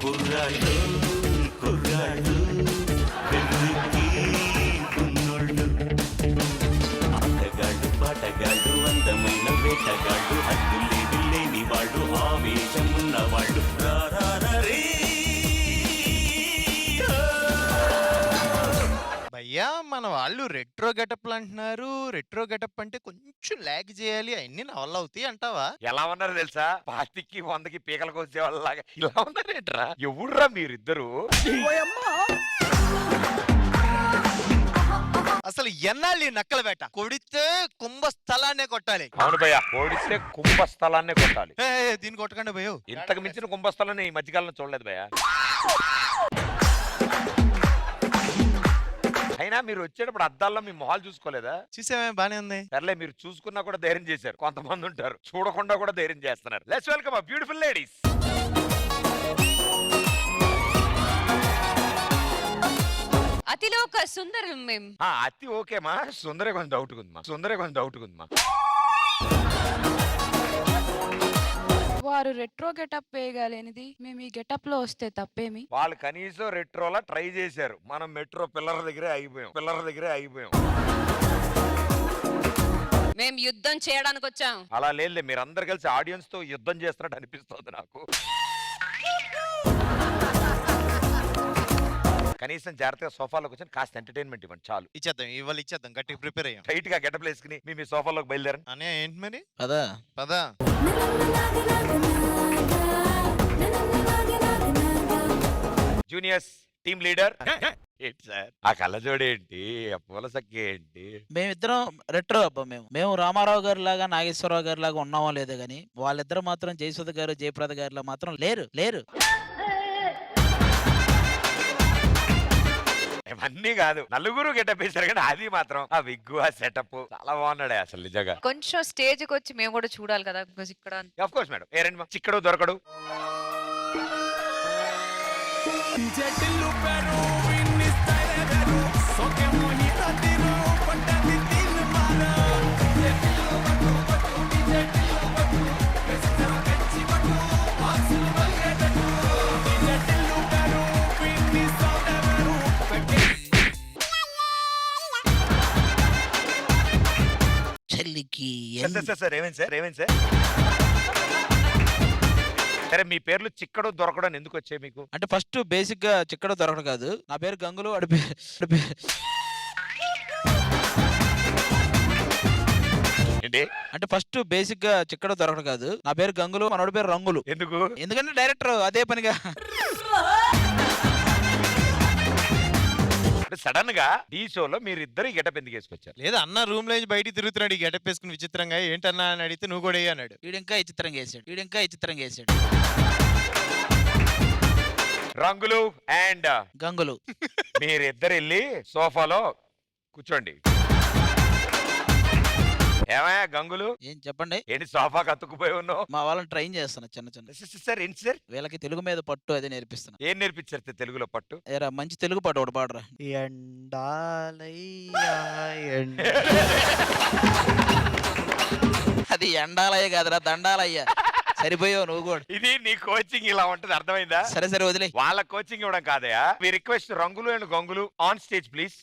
కుర్రాళ్ళు కుర్రాళ్ళు వెర్రికి ఉన్నోళ్ళు ఆటగాళ్ళు పాటగాళ్ళు అందమైన వేటగాళ్ళు హద్దులేవి లేని వాళ్ళు ఆవేశం ఉన్నవాళ్ళు రారీ భయ్యా మన వాళ్ళు రెట్రో గెటప్లు అంటున్నారు. రెట్రో గెటప్ అంటే కొంచెం లాగ్ చేయాలి, అన్ని నా వల్ల అవుతాయి అంటావా? ఎలా ఉన్నారు తెలుసా? 25కి 100కి పీకలకు వచ్చే వాళ్ళలాగా ఇలా ఉన్నారేంట్రా? ఎవడురా మీరిద్దరు? అసలు ఎన్నాళ్ళు ఈ నక్కల వేట? కొడితే కుంభ స్థలాన్నే కొట్టాలి. అవును భయ్య, ఓడిస్తే కుంభస్థలాన్నే కొట్టాలి. దీన్ని కొట్టకండి భయ్యో. ఇంతకు మించిన కుంభస్థలాన్ని ఈ మధ్యకాలంలో చూడలేదు భయ్య. అయినా మీరు వచ్చేటప్పుడు అద్దాల్లో మీ మొహాలు చూసుకోలేదా? చూసామే, బానే ఉంది. సర్లే, మీరు చూసుకున్నా కూడా ధైర్యం చేశారు. కొంతమంది ఉంటారు చూడకుండా కూడా ధైర్యం చేస్తున్నారు. లెట్స్ వెల్కమ్ ఆ బ్యూటిఫుల్ లేడీస్. అతిలోక సుందరం మేం. అతి ఓకేమా, సుందరే కొంచెం డౌట్ ఉందమ్మా. వారు రెట్రో గెటప్ వేయగలేనిది మేము ఈ గెటప్ లో వస్తే తప్పేమి? వాళ్ళు కనీసం రెట్రోలా ట్రై చేశారు. మనం మెట్రో పిల్లల దగ్గరే అయిపోయాం. మేం యుద్ధం చేయడానికి వచ్చాం. అలా లేదు, మీరందరు కలిసి ఆడియన్స్ తో యుద్ధం చేస్తున్నట్టు అనిపిస్తుంది నాకు. కనీసం జాగ్రత్తగా సోఫాలోకి వచ్చి కాస్త ఎంటర్టైన్మెంట్ ఇవ్వండి చాలు. ఇచ్చేద్దాం గట్టిగా ప్రిపేర్ అయ్యాం. టైట్ గా గెటప్ వేసుకుని మీ సోఫాలోకి బయలుదేరండి. అనే ఏంటి మరి? పదా పదా. జూనియర్స్ టీమ్ లీడర్ ఏంటి సార్? ఆ కళ్ళజోడు ఏంటి, ఆ పూల సక్కి ఏంటి? మేమిద్దరం రెట్రో అబ్బా. మేము రామారావు గారి లాగా నాగేశ్వరరావు గారి లాగా ఉన్నామో లేదో గానీ వాళ్ళిద్దరు మాత్రం జయసుధ గారు జయప్రద గారిలో మాత్రం లేరు. ఇవన్నీ కాదు, నలుగురు గెటప్ వేశారు కానీ అది మాత్రం ఆ విగ్గు ఆ సెటప్ చాలా బాగున్నాడే అసలు నిజంగా. కొంచెం స్టేజ్ కి వచ్చి మేము కూడా చూడాలి కదా, బికాజ్ ఇక్కడ ఆఫ్ కోర్స్ మేడం. ఏ రండి, చిక్కడు దొరకడు. చెల్లికి సార్ ఏమేం సార్? సరే, మీ పేర్లు చిక్కడు దొరకడు అని ఎందుకు వచ్చాయి మీకు? అంటే ఫస్ట్ బేసిక్ గా చిక్కడ దొరకడు కాదు, నా పేరు గంగులు, వాడి పేరు ఏంటి? అంటే ఫస్ట్ బేసిక్ గా చిక్కడ దొరకడు కాదు, నా పేరు గంగులు, మనోడి పేరు రంగులు. ఎందుకంటే డైరెక్టర్ అదే పనిగా సడన్ గా ఈ షోలో మీరిద్దరు గెటప్ ఎందుకు వేసుకొచ్చారు? లేదా అన్న రూమ్ లో బయటికి తిరుగుతున్నాడు ఈ గెటప్ వేసుకుని విచిత్రంగా. ఏంటన్నా అని అడిగితే నువ్వు కూడా అన్నాడు. వీడింకా విచిత్రంగా వేసాడు. రంగులు అండ్ గంగులు మీరిద్దరు వెళ్ళి సోఫాలో కూర్చోండి. ఏమయ్యా గంగులు, ఏం చెప్పండి? ఏంటి సోఫా కత్తుకుపోయి ఉన్నావు? మా వాళ్ళని ట్రైన్ చేస్తున్నా చిన్న సార్ ఏంటి సార్? వీళ్ళకి తెలుగు మీద పట్టు అదే నేర్పిస్తున్నా. ఏం నేర్పించారు తెలుగులో పట్టు? ఏరా మంచి తెలుగు పాట ఒకటి పాడరా. అది ఎండాలయ్య కాదురా, దండాలయ్యా. సరిపోయావు నువ్వు కూడా. ఇది నీ కోచింగ్ ఇలా ఉంటది, అర్థమైందా? సరే వదిలే. వాళ్ళ కోచింగ్ ఇవ్వడం కాదయా. మీ రిక్వెస్ట్ రంగులు and Gangulu on stage please.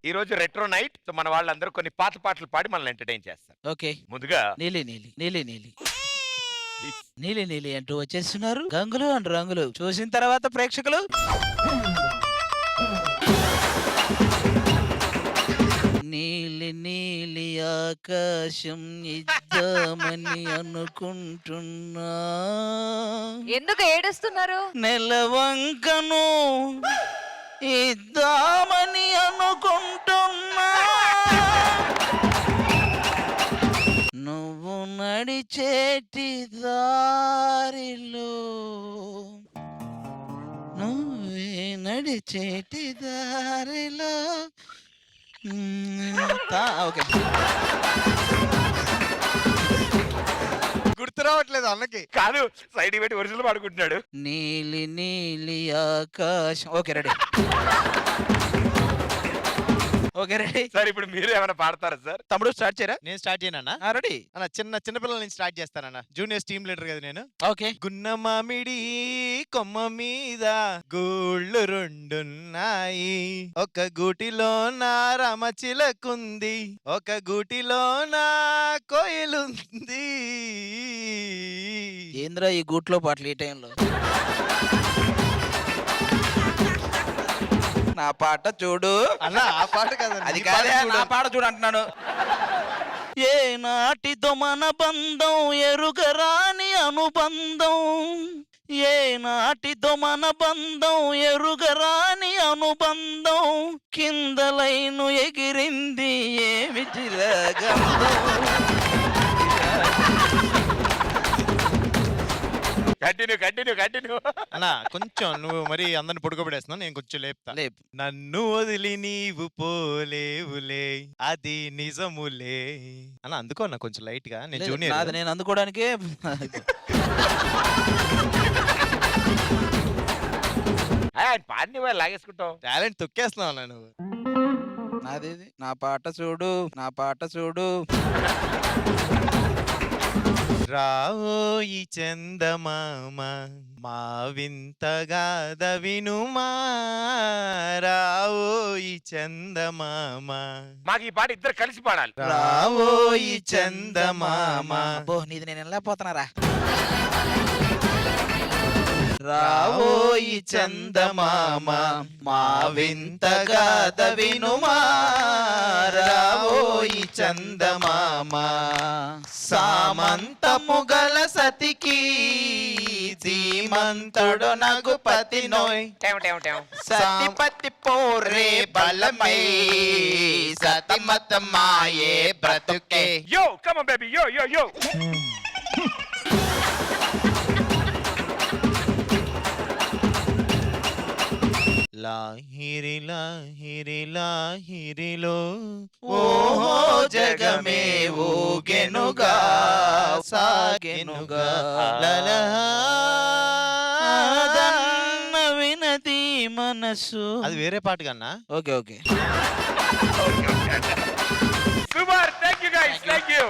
ఈ రోజు రెట్రో నైట్, మన వాళ్ళందరూ కొన్ని పాత పాటలు పాడి మనల్ని ఎంటర్టైన్ చేస్తారు. ఓకే, ముందుగా నీలి అంటూ వచ్చేస్తున్నారు గంగులు అండ్ రంగులు. చూసిన తర్వాత ప్రేక్షకులు నీలి ఆకాశం ఇద్దామని అనుకుంటున్నా. ఎందుకు ఏడుస్తున్నారు? నెలవంకను ఇద్దామని అనుకుంటున్నా. నువ్వు నడిచేటి దారిలో ఓకే. గుర్తు రావట్లేదు అన్నకి. కాదు, సైడ్ పెట్టి ఒరిజినల్ పాడుకుంటున్నాడు. నీలి ఆకాశం. Okay, ready. Okay ready sir ఇప్పుడు మీరు ఏమైనా పాడతారా సార్? తమ్ముడు స్టార్ట్ చేయరా నేను స్టార్ట్ చేయనన్నా రెడీ అన్న చిన్నపిల్లల నుంచి స్టార్ట్ చేస్తానన్న. జూనియర్స్ టీమ్ లీడర్ కదా నేను. ఓకే గున్న మామిడి కొమ్మ మీద గూళ్ళు రెండున్నాయి, ఒక గూటిలో నా రామచిలకుంది, ఒక గూటిలో నా కోయిలుంది. ఏంద్రా ఈ గూట్లో పాటలు ఈ టైంలో? నా పాట చూడు. అన్న ఆ పాట కదా అది కాదే నా పాట చూడు అంటున్నాను. ఏ నాటిదో మన బంధం ఎరుగరాని అనుబంధం, ఏ నాటిదో మన బంధం ఎరుగరాని అనుబంధం, కింద లైను ఎగిరింది ఏమి చిరగంధం. కంటిన్యూ. అన్న కొంచెం నువ్వు మరి అందరిని పడుకోబెడేస్తున్నావు, నేను కొంచెం లేపుతా. లేపు. నన్ను వదిలి నీవు పోలేవులే అది నిజములే అన్న. అందుకో అన్న కొంచెం లైట్ గా. నేను లేదు, జూనియర్. నాది నేను అందుకోవడానికే పాడిని వాళ్ళు లాగేసుకుంటావు. టాలెంట్ తొక్కేస్తున్నావు అన్న నువ్వు. నాదేది నా పాట చూడు, నా పాట చూడు. రావోయి చందమామ మా వింతగాథ వినుమా, రావోయి చందమామ. మాకు ఈ పాట ఇద్దరు కలిసి పాడాలి. రావోయి చందమామ, అబ్బో నీది నేను వెళ్ళకపోతున్నారా. రావోయి చందమామ మా వింతగాథ వినుమా, రావోయి చందమామ. సామంతము గల సతికి ధీమంతుడు నగుపతి నోయ్, సతిపతి పోరే బలమై సతిమత మాయే బ్రతుకే. యో కమ్ ఆన్ బేబీ యో. లాహిరి లాహిరి లాహిరిలో ఓహో జగమే ఊగెనుగా సాగెనుగా దన్న వినది మనసు. అది వేరే పాట కన్నా. Okay okay super, thank you guys, thank you.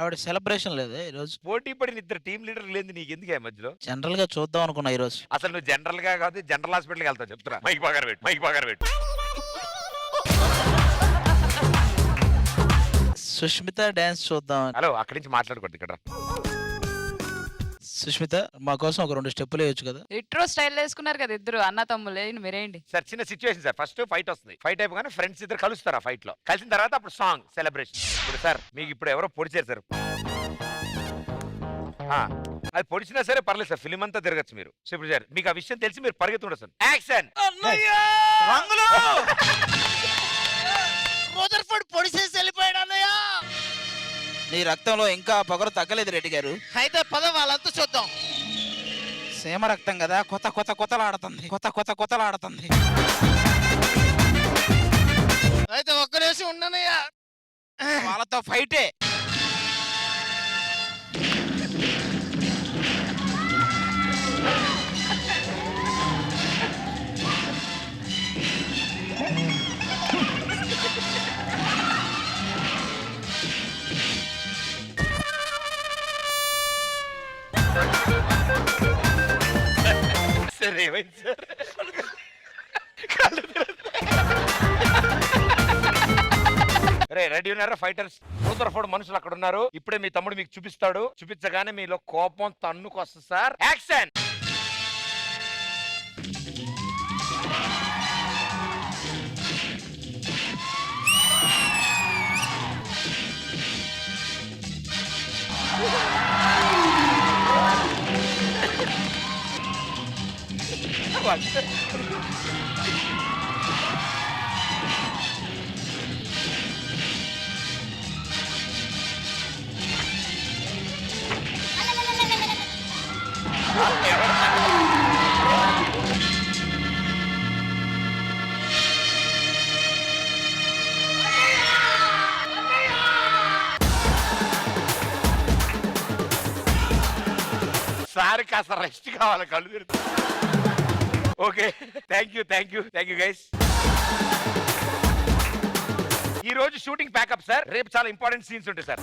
ఆవిడ సెలబ్రేషన్ లేదా ఈరోజు? పోటీ పడిన ఇద్దరు టీం లీడర్ లేదు నీకు ఎందుకు ఈ మధ్యలో? జనరల్ గా చూద్దాం అనుకున్నా ఈరోజు. అసలు నువ్వు జనరల్ గా కాదు జనరల్ హాస్పిటల్కి వెళ్తావు. చెప్తున్నా, మైక్ పగర పెట్టు. సుష్మిత డాన్స్ చూద్దాం. హలో, అక్కడి నుంచి మాట్లాడుకోండి ఇక్కడ. సుష్మిత మా కోసం ఒక 2 స్టెప్పులు వేయొచ్చు కదా. రిట్రో స్టైల్ వేసుకున్నారు కదా ఇద్దరు అన్న తమ్ములే, మీరేంటి? సార్ చిన్న సిచ్యువేషన్ సార్. ఫస్ట్ ఫైట్ వస్తుంది, ఫైట్ అయిపోగానే ఫ్రెండ్స్ ఇద్దరు కలుస్తారు. ఆ ఫైట్ లో కలిసిన తర్వాత అప్పుడు సాంగ్ సెలబ్రేషన్. ఇప్పుడు సార్ మీకు ఇప్పుడు ఎవరో పొడిచారు సార్. అది పొడిచినా సరే పర్లేదు సార్, ఫిలిం అంతా తిరగచ్చు మీరు. సో ఇప్పుడు సార్ మీకు ఆ విషయం తెలిసి మీరు పరిగెత్తుండదు సార్. యాక్షన్. పొడిసేసి వెళ్ళిపోయాడు అన్నయ్య. నీ రక్తంలో ఇంకా పొగరు తగ్గలేదు రెడ్డి గారు. అయితే పద వాళ్ళంతా చూద్దాం. సీమ రక్తం కదా, కొత్తలాడుతుంది. అయితే ఒక్క నిమిషం ఉండనయ్యా. వాళ్ళతో ఫైటే. సార్ ఏమైంది సార్? రెడీ ఉన్నారా ఫైటర్స్? రూదర్ఫోర్డ్ మనుషులు అక్కడ ఉన్నారు. ఇప్పుడే మీ తమ్ముడు మీకు చూపిస్తాడు. చూపించగానే మీలో కోపం తన్నుకొస్తుంది సార్. యాక్షన్. సార్ కాస్త రెస్ట్ కావాలి, కళ్ళు తిరుగుతుంది. Okay thank you guys. ఈ రోజు షూటింగ్ ప్యాకప్ సార్, రేపు చాలా ఇంపార్టెంట్ సీన్స్ ఉంటాయి సార్.